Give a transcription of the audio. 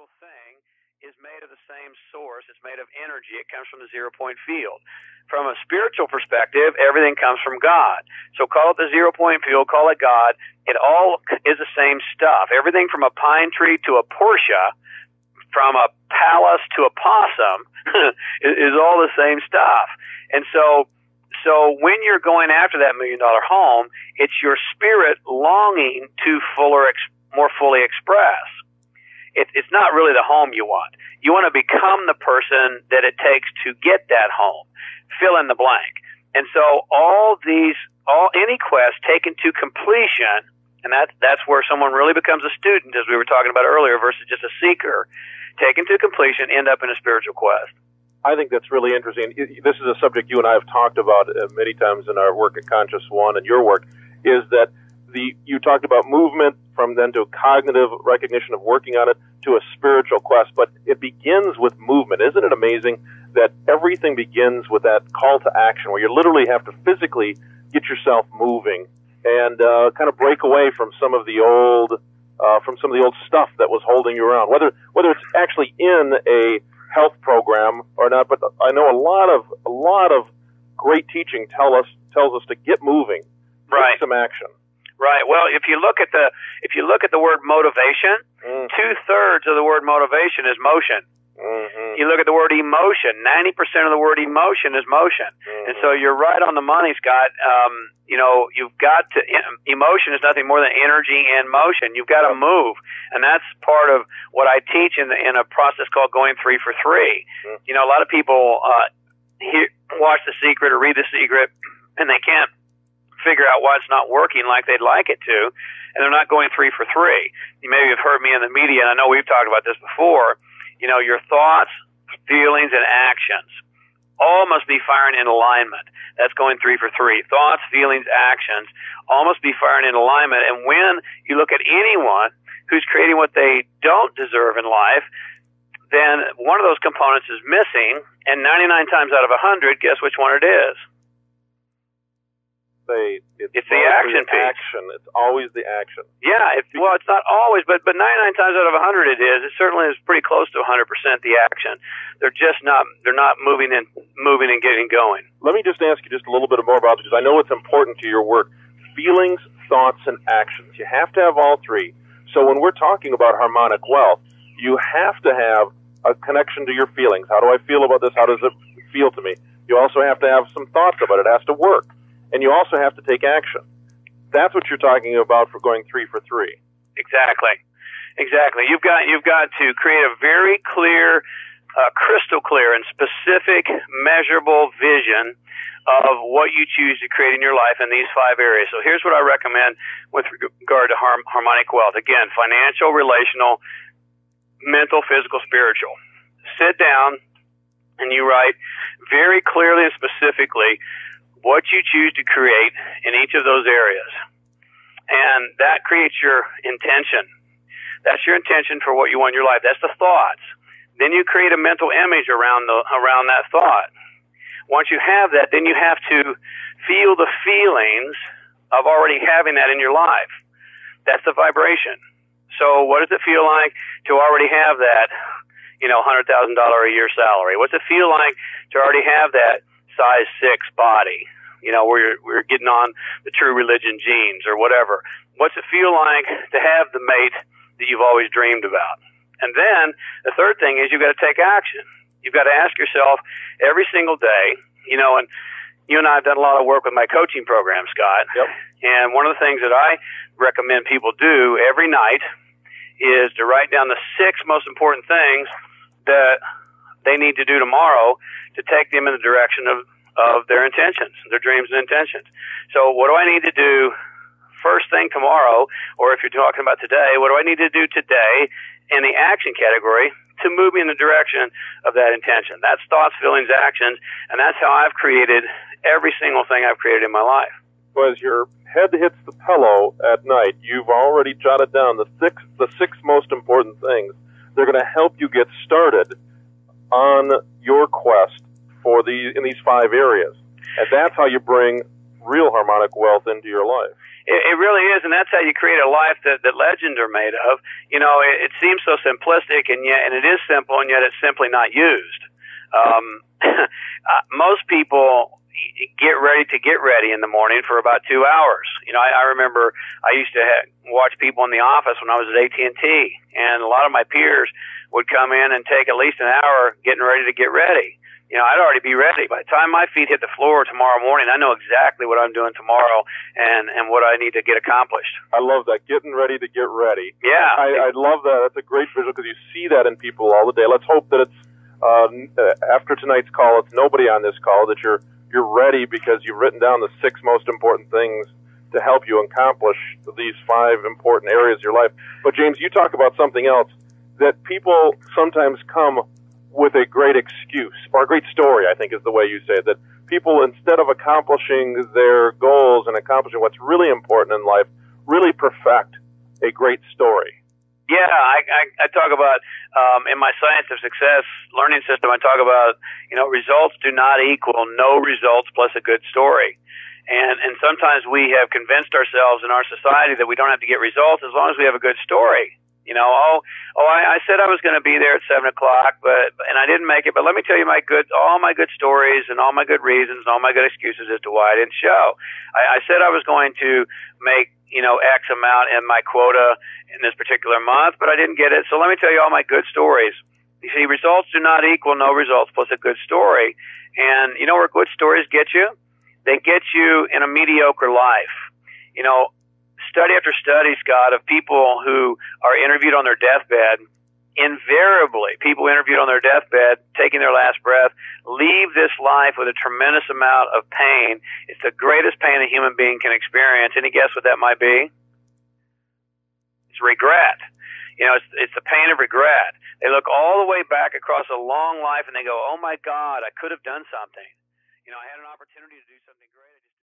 single thing is made of the same source. It's made of energy. It comes from the zero-point field. From a spiritual perspective, everything comes from God. So call it the zero-point field, call it God. It all is the same stuff. Everything from a pine tree to a Porsche, from a palace to a possum, is all the same stuff. And so when you're going after that $1 million home, it's your spirit longing to more fully express. It's not really the home you want. You want to become the person that it takes to get that home. Fill in the blank. And so any quest taken to completion, and that's where someone really becomes a student, as we were talking about earlier, versus just a seeker, taken to completion, end up in a spiritual quest. I think that's really interesting. This is a subject you and I have talked about many times in our work at Conscious One and your work, is that you talked about movement from then to cognitive recognition of working on it to a spiritual quest, but it begins with movement. Isn't it amazing that everything begins with that call to action where you literally have to physically get yourself moving and kind of break away from some of the old stuff that was holding you around, whether it's actually in a health program or not. But I know a lot of great teaching tells us to get moving, take some action. Right. Well, if you look at the word motivation, 2/3 of the word motivation is motion. Mm-hmm. You look at the word emotion, 90% of the word emotion is motion. Mm-hmm. And so you're right on the money, Scott. You've got to, emotion is nothing more than energy and motion. You've got to move. And that's part of what I teach in a process called going 3 for 3. Mm-hmm. A lot of people watch The Secret or read The Secret, and they can't figure out why it's not working like they'd like it to, and they're not going 3 for 3. You maybe have heard me in the media, and I know we've talked about this before. Your thoughts, feelings, and actions all must be firing in alignment. That's going 3 for 3. Thoughts, feelings, actions all must be firing in alignment. And when you look at anyone who's creating what they don't deserve in life, then one of those components is missing, and 99 times out of 100, guess which one it is? It's the action piece. It's always the action. Yeah, it's not always, but 99 times out of 100 it is. It certainly is pretty close to 100% the action. They're not moving and getting going. Let me just ask you just a little bit more about it, because I know it's important to your work. Feelings, thoughts, and actions. You have to have all three. So when we're talking about harmonic wealth, you have to have a connection to your feelings. How do I feel about this? How does it feel to me? You also have to have some thoughts about it. It has to work. And you also have to take action. That's what you're talking about for going 3 for 3. Exactly. You've got to create a very clear, crystal clear and specific, measurable vision of what you choose to create in your life in these 5 areas. So here's what I recommend with regard to harmonic wealth. Again, financial, relational, mental, physical, spiritual. Sit down and you write very clearly and specifically what you choose to create in each of those areas. And that creates your intention. That's your intention for what you want in your life. That's the thoughts. Then you create a mental image around that thought. Once you have that, then you have to feel the feelings of already having that in your life. That's the vibration. So what does it feel like to already have that, $100,000 a year salary? What's it feel like to already have that size 6 body, where we're getting on the True Religion genes or whatever? What's it feel like to have the mate that you've always dreamed about? And then the third thing is you've got to take action. You've got to ask yourself every single day, and you and I have done a lot of work with my coaching program, Scott. Yep. And one of the things that I recommend people do every night is to write down the 6 most important things that they need to do tomorrow to take them in the direction of their intentions, their dreams and intentions. So what do I need to do first thing tomorrow, or if you're talking about today, what do I need to do today in the action category to move me in the direction of that intention? That's thoughts, feelings, actions, and that's how I've created every single thing I've created in my life. So as your head hits the pillow at night, you've already jotted down the six most important things. They're going to help you get started on your quest in these 5 areas. And that's how you bring real harmonic wealth into your life. It really is, and that's how you create a life that legends are made of. You know, it seems so simplistic, and it is simple, and yet it's simply not used. Most people get ready in the morning for about 2 hours. You know, I remember I used to watch people in the office when I was at AT&T, and a lot of my peers would come in and take at least an hour getting ready to get ready. You know, I'd already be ready. By the time my feet hit the floor tomorrow morning, I know exactly what I'm doing tomorrow and what I need to get accomplished. I love that, getting ready to get ready. Yeah. I love that. That's a great visual because you see that in people all the day. Let's hope that it's after tonight's call, it's nobody on this call, that you're ready because you've written down the 6 most important things to help you accomplish these 5 important areas of your life. But James, you talk about something else, that people sometimes come with a great excuse, or a great story, I think is the way you say it, that people, instead of accomplishing their goals and accomplishing what's really important in life, really perfect a great story. Yeah, I talk about, in my Science of Success learning system, I talk about, you know, results do not equal no results plus a good story. And sometimes we have convinced ourselves in our society that we don't have to get results as long as we have a good story. You know, I said I was going to be there at 7 o'clock, and I didn't make it. But let me tell you all my good stories and all my good reasons and all my good excuses as to why I didn't show. I said I was going to make, you know, X amount in my quota in this particular month, but I didn't get it. So let me tell you all my good stories. You see, results do not equal no results plus a good story. And you know where good stories get you? They get you in a mediocre life. You know, study after study, Scott, of people who are interviewed on their deathbed, invariably, people interviewed on their deathbed, taking their last breath, leave this life with a tremendous amount of pain. It's the greatest pain a human being can experience. Any guess what that might be? It's regret. You know, it's the pain of regret. They look all the way back across a long life and they go, oh my God, I could have done something. You know, I had an opportunity to do something great.